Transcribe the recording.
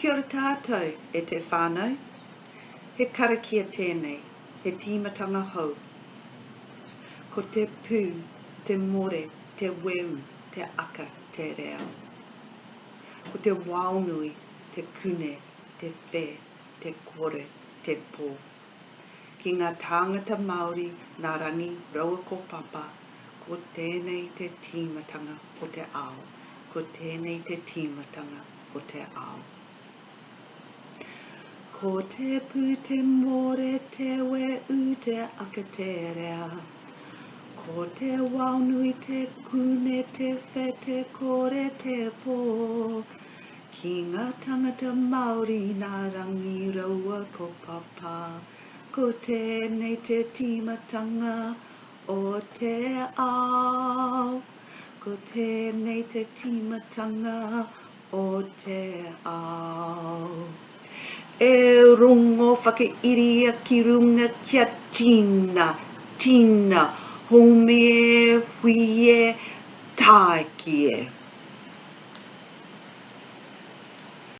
Kia ora tātou e te whānau, he karakia tēnei, he timatanga hou. Ko te pū, te more, te weu, te aka, te reo. Ko te waunui, te kune, te whē, te kore, te pō. Ki ngā tāngata Māori, ngā rangi raua ko papa, ko tēnei te timatanga o te ao, ko tēnei te timatanga o te ao. Ko te pū, te more, te weu, te aka, te rea. Ko te waunui, te kune, te whē, te kore, te pō. Ki ngā tangata Māori, ngā rangi raua ko papa, ko tēnei te timatanga o te ao. Ko tēnei te timatanga o te ao. E rongo whakairia ki runga kia tina, tina, home e, hui e, tae ki e.